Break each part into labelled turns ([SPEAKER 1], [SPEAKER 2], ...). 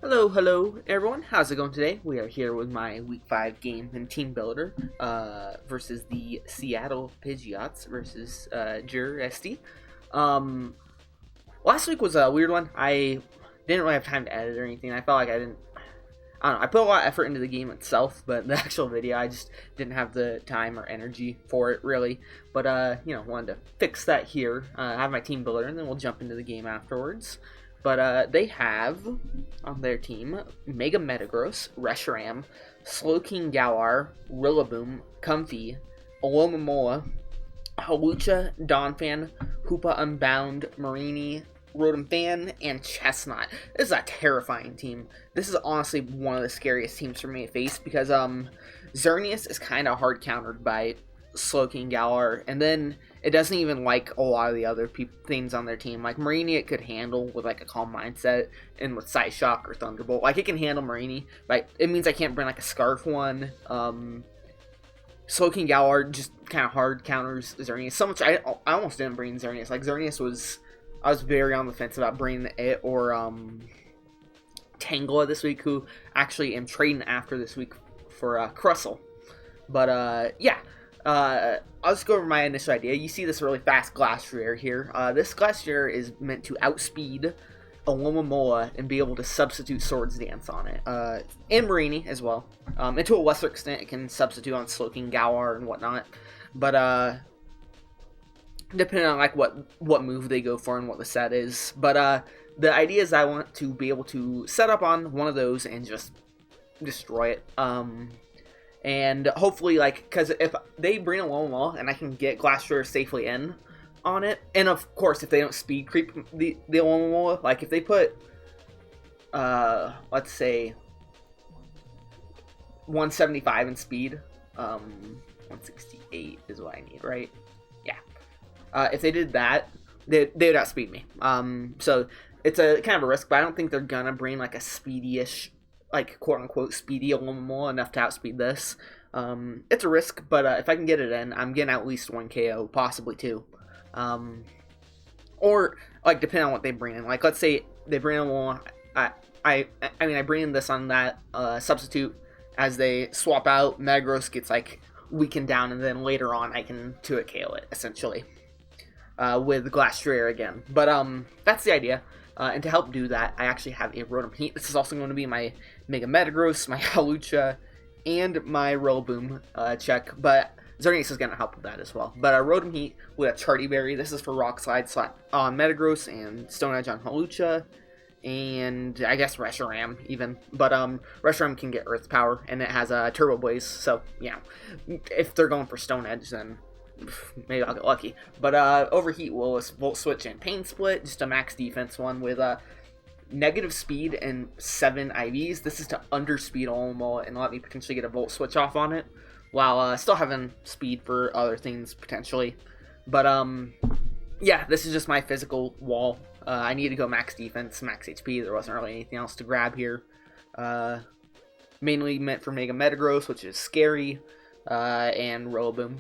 [SPEAKER 1] Hello, everyone. How's it going today? We are here with my Week 5 game in Team Builder versus the Seattle Pidgeots versus Jur SD. Um, Last week was a weird one. I didn't really have time to edit or anything. I felt like I don't know. I put a lot of effort into the game itself, but the actual video, I just didn't have the time or energy for it, really. But, wanted to fix that here. I have my Team Builder, and then we'll jump into the game afterwards. But they have on their team Mega Metagross, Reshiram, Slowking Galar, Rillaboom, Comfey, Alomomola, Halucha, Donphan, Hoopa Unbound, Marini, Rotom Fan, and Chestnut. This is a terrifying team. This is honestly one of the scariest teams for me to face because Xerneas is kind of hard countered by Slowking Galar, and then it doesn't even like a lot of the other things on their team. Like Marini, it could handle with like a calm mindset, and with Side Shock or Thunderbolt, like it can handle Marini. But it means I can't bring like a Scarf one. Slowking Galar just kind of hard counters Xerneas. So much I almost didn't bring Xerneas. Like Xerneas I was very on the fence about bringing it or Tangela this week, who actually am trading after this week for Crustle. But yeah. I'll just go over my initial idea. You see this really fast Glastrier here. This Glastrier is meant to outspeed Alomomola and be able to substitute Swords Dance on it. And Marini as well. And to a lesser extent, it can substitute on Slowking Galar and whatnot. But, depending on like what move they go for and what the set is. But, the idea is I want to be able to set up on one of those and just destroy it. And hopefully, like, because if they bring a Lone Wall and I can get Glastrier safely in on it, and of course, if they don't speed creep the Lone Wall, like if they put, let's say, 175 in speed, 168 is what I need, right? Yeah. If they did that, they would outspeed me. So it's a kind of a risk, but I don't think they're gonna bring like a speedy-ish, like quote-unquote speedy Alomomola enough to outspeed this. It's a risk, but if I can get it in, I'm getting at least 1 KO, possibly 2. Or, like, depending on what they bring in. Like, let's say they bring in one, I bring in this on that substitute. As they swap out, Metagross gets, like, weakened down, and then later on I can 2-hit KO it, essentially. With Glastrier again. But, that's the idea. And to help do that, I actually have a Rotom Heat. This is also going to be my Mega Metagross, my Halucha, and my Rillaboom check. But Xerneas is going to help with that as well. But a Rotom Heat with a Charty Berry. This is for Rock Slide on Metagross and Stone Edge on Halucha. And I guess Reshiram even. But Reshiram can get Earth Power, and it has a Turbo Blaze. So, yeah, if they're going for Stone Edge, then maybe I'll get lucky. But Overheat will Volt Switch and Pain Split, just a max defense one with negative speed and 7 IVs. This is to underspeed Alomomola and let me potentially get a Volt Switch off on it, while still having speed for other things potentially. But yeah, this is just my physical wall. I need to go max defense, max HP. There wasn't really anything else to grab here. Mainly meant for Mega Metagross, which is scary, and Rillaboom.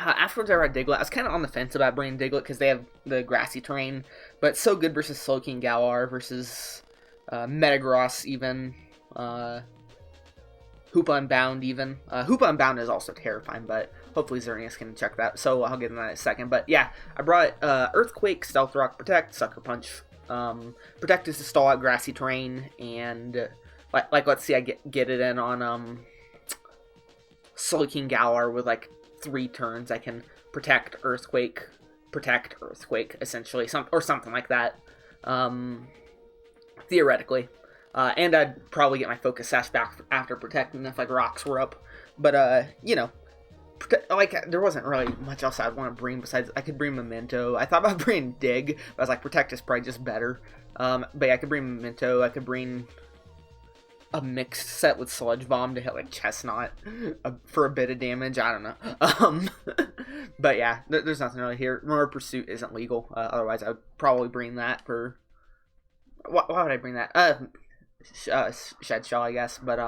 [SPEAKER 1] Afterwards, I read Diglett. I was kind of on the fence about bringing Diglett because they have the grassy terrain, but it's so good versus Slowking Galar versus Metagross even, Hoopa Unbound even. Hoopa Unbound is also terrifying, but hopefully Xerneas can check that, so I'll get into that in a second. But yeah, I brought Earthquake, Stealth Rock, Protect, Sucker Punch. Protect is to stall out grassy terrain, and like let's see, I get it in on Slowking Galar with like 3 turns. I can protect Earthquake, essentially, something like that, theoretically. And I'd probably get my Focus Sash back after protecting if like rocks were up. But there wasn't really much else I'd want to bring besides I could bring Memento. I thought about bringing Dig, but I was like, Protect is probably just better. But yeah, I could bring Memento. I could bring a mixed set with Sludge Bomb to hit like Chestnut for a bit of damage. I don't know. But yeah, there's nothing really here. Murder Pursuit isn't legal. Otherwise, I would probably bring that for. Why would I bring that? Shed Shell, I guess. But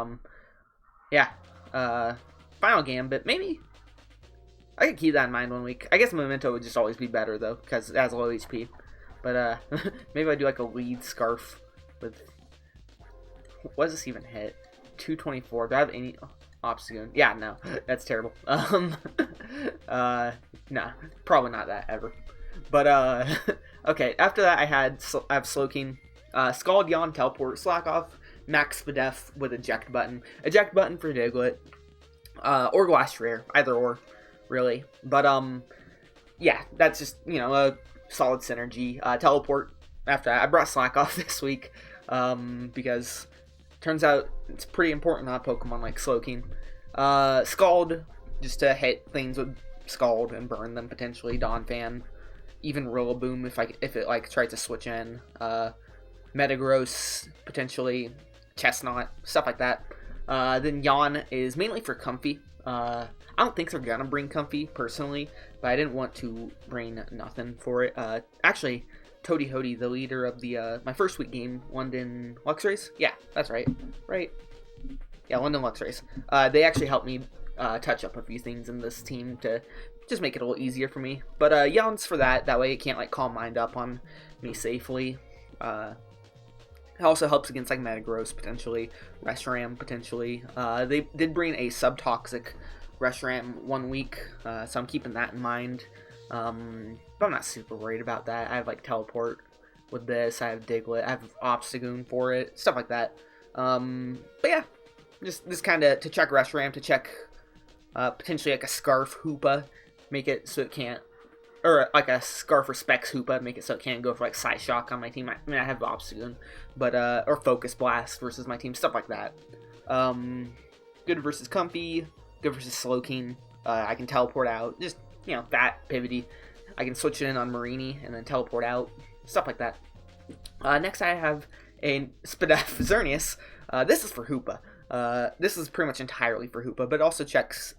[SPEAKER 1] yeah. Final Gambit. Maybe I could keep that in mind one week. I guess Memento would just always be better though because it has low HP. But maybe I do like a lead Scarf with what does this even hit? 224. Do I have any Obstagoon? Yeah, no, that's terrible. Nah, probably not that ever. But okay. After that, I have Slowking, Scald, Yawn, Teleport, Slack Off, Max Spadef with Eject Button for Diglett, or Glass Rare, either or, really. But yeah, that's just a solid synergy. Teleport. After that, I brought Slack Off this week because turns out it's pretty important to have Pokemon like Slowking. Scald, just to hit things with Scald and burn them potentially. Donphan, even Rillaboom if it like tried to switch in. Metagross potentially, Chestnut, stuff like that. Then Yawn is mainly for Comfy. I don't think they're gonna bring Comfy personally, but I didn't want to bring nothing for it. Actually, Toady Hody, the leader of the my first week game, London Luxrays. Yeah, that's right. Yeah, London Luxrays. They actually helped me touch up a few things in this team to just make it a little easier for me. But Yawn's for that. That way it can't like calm mind up on me safely. It also helps against like Metagross potentially, Reshiram potentially. They did bring a subtoxic Reshiram 1 week, so I'm keeping that in mind. But I'm not super worried about that. I have like Teleport with this. I have Diglett. I have Obstagoon for it. Stuff like that. But yeah, just this kind of to check Reshiram, to check potentially like a Scarf Hoopa, make it so it can't, or like a Scarf or Specs Hoopa, make it so it can't go for like Side Shock on my team. I mean, I have Obstagoon, but or Focus Blast versus my team, stuff like that. Good versus Comfy, good versus Slowking. I can Teleport out, just that Pivotty. I can switch it in on Marini and then Teleport out, stuff like that. Next I have a Spadef Xerneas. This is for Hoopa. This is pretty much entirely for Hoopa, but it also checks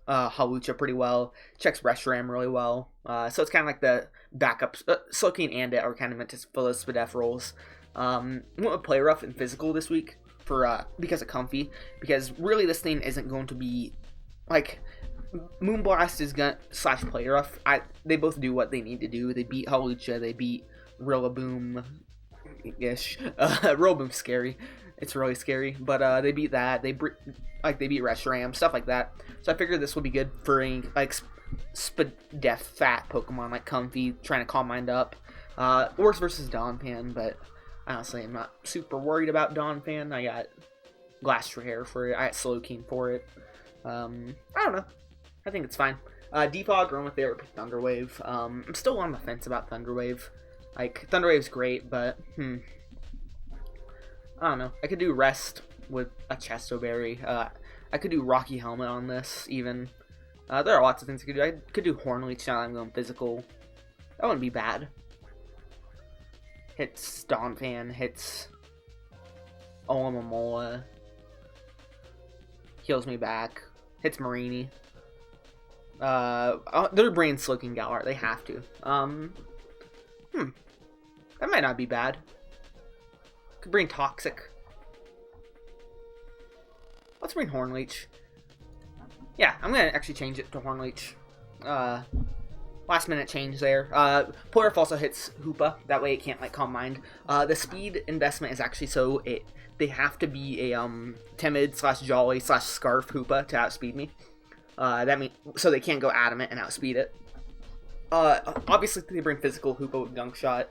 [SPEAKER 1] Hawlucha pretty well, checks Reshiram really well. So it's kind of like the backups. Slowking and it are kind of meant to fill those Spadef roles. I went with Play Rough and Physical this week for because of Comfy, because really this thing isn't going to be like Moonblast is gonna / Play Rough. They both do what they need to do. They beat Hawlucha. They beat Rillaboom-ish. Rillaboom's scary. It's really scary, but they beat that. They beat Reshiram, stuff like that. So I figured this would be good for like Spadef fat Pokemon like Comfy, trying to calm mind up. Worse versus Donphan, but honestly, I'm not super worried about Donphan. I got Glass Rare for it. I got Slowking for it. I don't know. I think it's fine. Defog, run with it, or pick Thunderwave. I'm still on the fence about Thunderwave. Like, Thunderwave's great, but, I don't know. I could do Rest with a Chesto Berry. I could do Rocky Helmet on this, even. There are lots of things I could do. I could do Hornleech now that I'm going physical. That wouldn't be bad. Hits Donphan, hits Olomomola. Heals me back. Hits Marini. They're bringing Slowking Galar. They have to. That might not be bad. Could bring Toxic. Let's bring Hornleech. Yeah, I'm gonna actually change it to Hornleech. Last minute change there. Play also hits Hoopa. That way it can't like calm mind. The speed investment is actually so they have to be a timid / jolly / scarf Hoopa to outspeed me. That means so they can't go adamant and outspeed it. Obviously they bring physical Hoopa with Gunk Shot.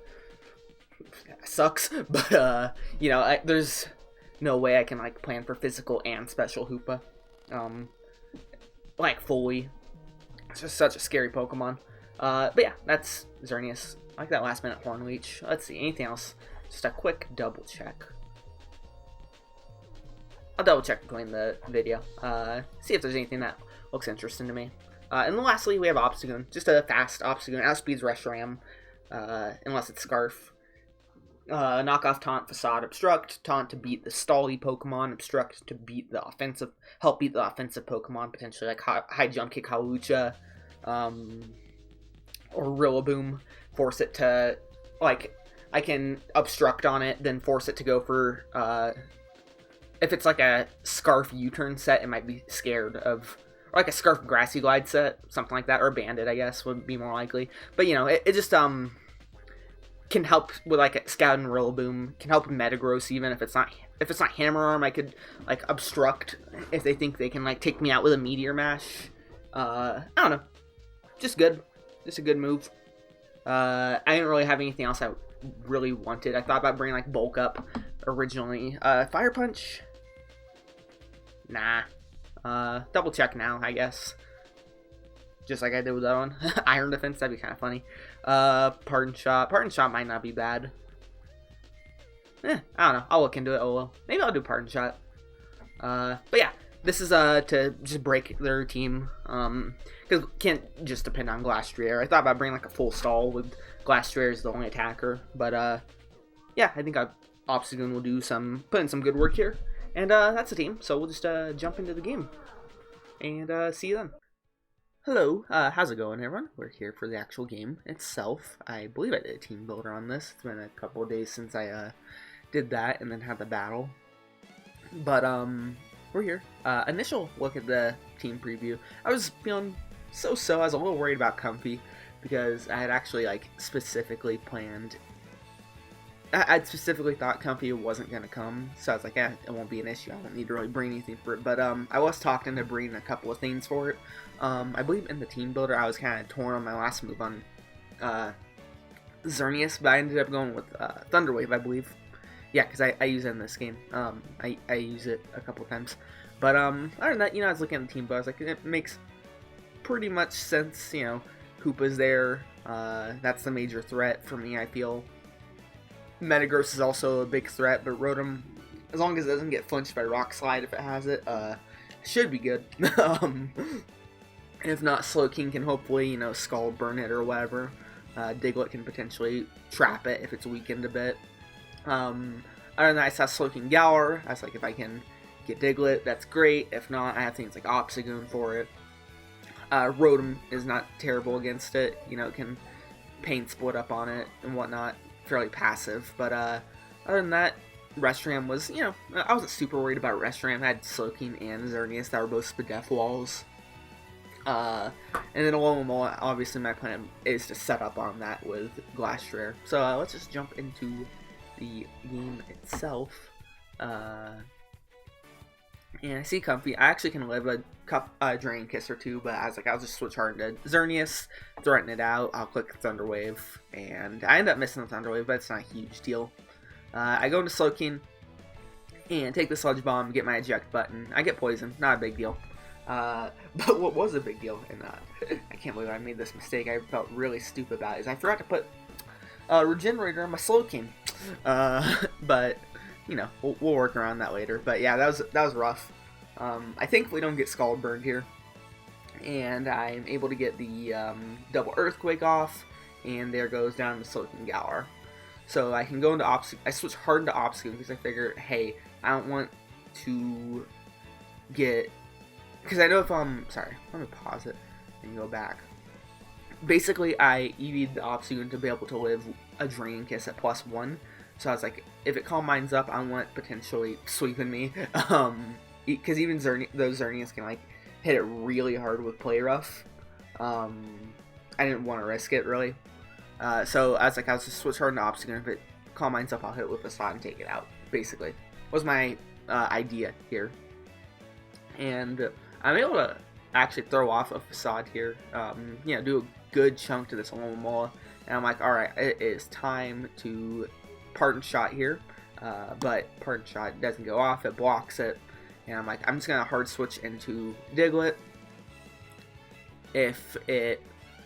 [SPEAKER 1] Sucks, but there's no way I can like plan for physical and special Hoopa. Like fully. It's just such a scary Pokemon. But yeah, that's Xerneas. I like that last minute Hornleech. Let's see, anything else? Just a quick double check. I'll double check between the video. See if there's anything that looks interesting to me. And then lastly, we have Obstagoon. Just a fast Obstagoon. Outspeeds Reshiram. Unless it's Scarf. Knockoff Taunt, Facade, Obstruct. Taunt to beat the stally Pokemon. Obstruct to beat the offensive. Help beat the offensive Pokemon. Potentially like High Jump Kick Hawlucha. Or Rillaboom. Force it to, like, I can Obstruct on it, then force it to go for, if it's like a Scarf U-turn set, it might be scared of, or like a Scarf Grassy Glide set, something like that, or a Bandit, I guess, would be more likely. But, it just, can help with like a Scout and Rillaboom, can help with Metagross even if it's not Hammer Arm. I could like obstruct if they think they can like take me out with a Meteor Mash. I don't know, just good, just a good move. I didn't really have anything else I really wanted. I thought about bringing like Bulk Up originally. Fire Punch, nah. Double check now, I guess. Just like I did with that one. Iron Defense, that'd be kind of funny. Pardon Shot. Pardon Shot might not be bad. I don't know. I'll look into it. Oh well. Maybe I'll do Pardon Shot. But yeah, this is to just break their team. Because can't just depend on Glastrier. I thought about bringing like a full stall with Glastrier as the only attacker. But yeah, I think Obstagoon will put in some good work here. And that's the team. So we'll just jump into the game. And see you then. Hello, how's it going, everyone? We're here for the actual game itself. I believe I did a team builder on this. It's been a couple of days since I did that and then had the battle. But we're here. Initial look at the team preview. I was feeling so-so. I was a little worried about Comfy because I had actually like specifically planned. I'd specifically thought Comfy wasn't going to come, so I was like, it won't be an issue. I won't need to really bring anything for it. But I was talking to bring a couple of things for it. I believe in the team builder, I was kind of torn on my last move on Xerneas, but I ended up going with Thunder Wave, I believe. Yeah, because I use it in this game. I use it a couple of times. But other than that, I was looking at the team builder. I was like, it makes pretty much sense. Hoopa's there. That's the major threat for me, I feel. Metagross is also a big threat, but Rotom, as long as it doesn't get flinched by Rock Slide if it has it, should be good. If not, Slowking can hopefully, Scald Burn it or whatever. Diglett can potentially trap it if it's weakened a bit. Other than that, I saw Slowking Galar. I was like, if I can get Diglett, that's great. If not, I have things like Obstagoon for it. Rotom is not terrible against it. It can Pain Split up on it and whatnot. Fairly passive, but other than that, Reshiram was, I wasn't super worried about Reshiram. I had Slowking and Xerneas that were both Spadef walls. And then Alomomola, obviously my plan is to set up on that with Glastrier. So let's just jump into the game itself. And I see Comfy. I actually can live a Drain Kiss or two, but I was like, I'll just switch hard to Xerneas, threaten it out. I'll click Thunder Wave, and I end up missing the Thunder Wave, but it's not a huge deal. I go into Slowking and take the Sludge Bomb, get my eject button. I get poisoned, not a big deal. But what was a big deal, and I can't believe I made this mistake. I felt really stupid about it. Is I forgot to put Regenerator on my Slowking. But we'll work around that later. But yeah, that was rough. I thankfully don't get Scald Burned here, and I'm able to get the double Earthquake off, and there goes down the Slowking Galar. So I can go into Obstagoon. I switch hard into Obstagoon because I figure, hey, I don't want to get, because I know if sorry, let me pause it and go back. Basically, I EV'd the Obstagoon to be able to live a Drain Kiss at +1. So I was like, if it Calm Minds up, I want potentially sweeping me. Because even those Xerneas can like hit it really hard with Play Rough. I didn't want to risk it really. So I was like, I'll just switch hard into Obstagoon. If it Calm Minds up, I'll hit it with Facade and take it out. Basically, was my idea here. And I'm able to actually throw off a Facade here. Do a good chunk to this Alomomola. And I'm like, alright, it is time to Pardon Shot here, but Pardon Shot doesn't go off, it blocks it, and I'm like, I'm just gonna hard switch into Diglett. If it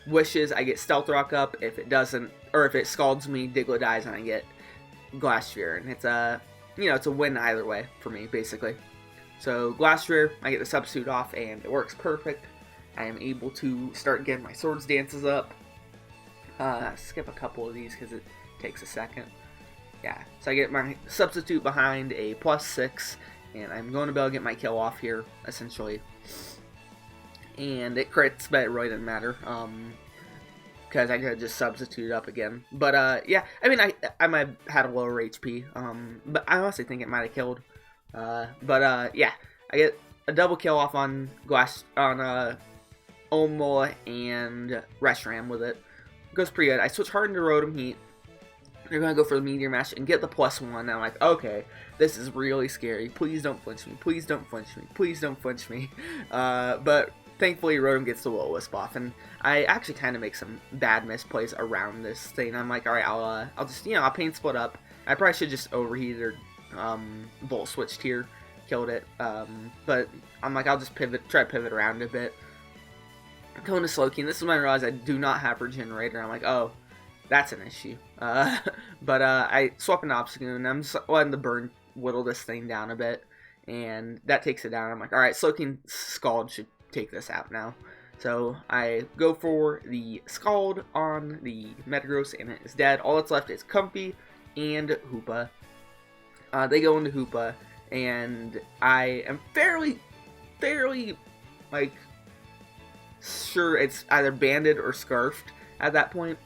[SPEAKER 1] wishes, I get Stealth Rock up. If it doesn't, or if it scalds me, Diglett dies and I get Glastrier, and it's a it's a win either way for me basically. So Glastrier, I get the substitute off, and it works perfect. I am able to start getting my Swords Dances up. Skip a couple of these because it takes a second. Yeah, so I get my substitute behind a +6, and I'm going to be able to get my kill off here, essentially. And it crits, but it really didn't matter, because I could just substitute up again. But, yeah, I mean, I might have had a lower HP, but I honestly think it might have killed. Yeah, I get a double kill off on Alomomola and Reshiram with it. Goes pretty good. I switch hard into Rotom Heat. They're gonna go for the Meteor Mash and get the +1. And I'm like, okay, this is really scary. Please don't flinch me. Please don't flinch me. Please don't flinch me. But thankfully, Rotom gets the Will-O-Wisp off, and I actually kind of make some bad misplays around this thing. I'm like, all right, I'll just, I'll Pain Split up. I probably should just overheated or Volt Switched here, killed it. But I'm like, I'll just try to pivot around a bit. Going to Slowking. This is when I realized I do not have Regenerator. I'm like, oh, that's an issue. But I swap into Obstagoon, and I'm just letting the burn whittle this thing down a bit, and that takes it down. I'm like, alright, Slowking Scald should take this out now. So I go for the Scald on the Metagross, and it is dead. All that's left is Comfy and Hoopa. They go into Hoopa, and I am fairly, like, sure it's either banded or scarfed at that point.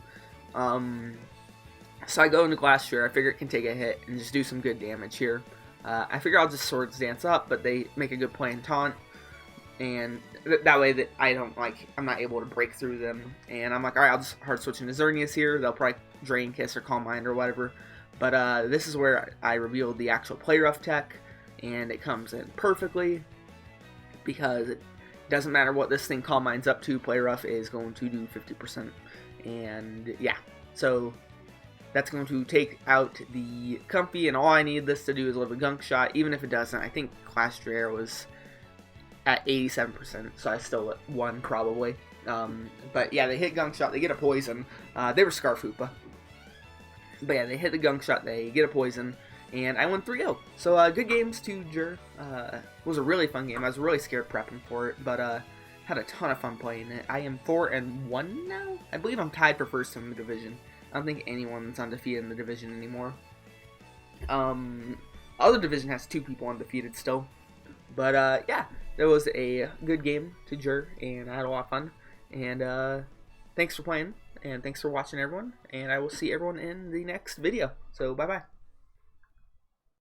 [SPEAKER 1] So I go into Glastrier. I figure it can take a hit and just do some good damage here. I figure I'll just Swords Dance up, but they make a good play in Taunt, and that way that I'm not able to break through them. And I'm like, alright, I'll just hard switch into Xerneas here. They'll probably Drain Kiss or Calm Mind or whatever. But this is where I revealed the actual Play Rough tech, and it comes in perfectly, because it doesn't matter what this thing Calm Mind's up to, Play Rough is going to do 50%. And yeah, so that's going to take out the Comfy, and all I need this to do is live a Gunk Shot. Even if it doesn't, I think Glastrier was at 87%, so I still won probably. But yeah, they hit Gunk Shot, they get a Poison. They were Scarf Hoopa. But yeah, they hit the Gunk Shot, they get a Poison, and I won 3-0. So good games to Jur. It was a really fun game. I was really scared prepping for it, but had a ton of fun playing it. I am 4-1 now. I believe I'm tied for first in the division. I don't think anyone's undefeated in the division anymore. Other division has 2 people undefeated still. But yeah, that was a good game to Jur, and I had a lot of fun. And thanks for playing, and thanks for watching, everyone. And I will see everyone in the next video. So bye bye.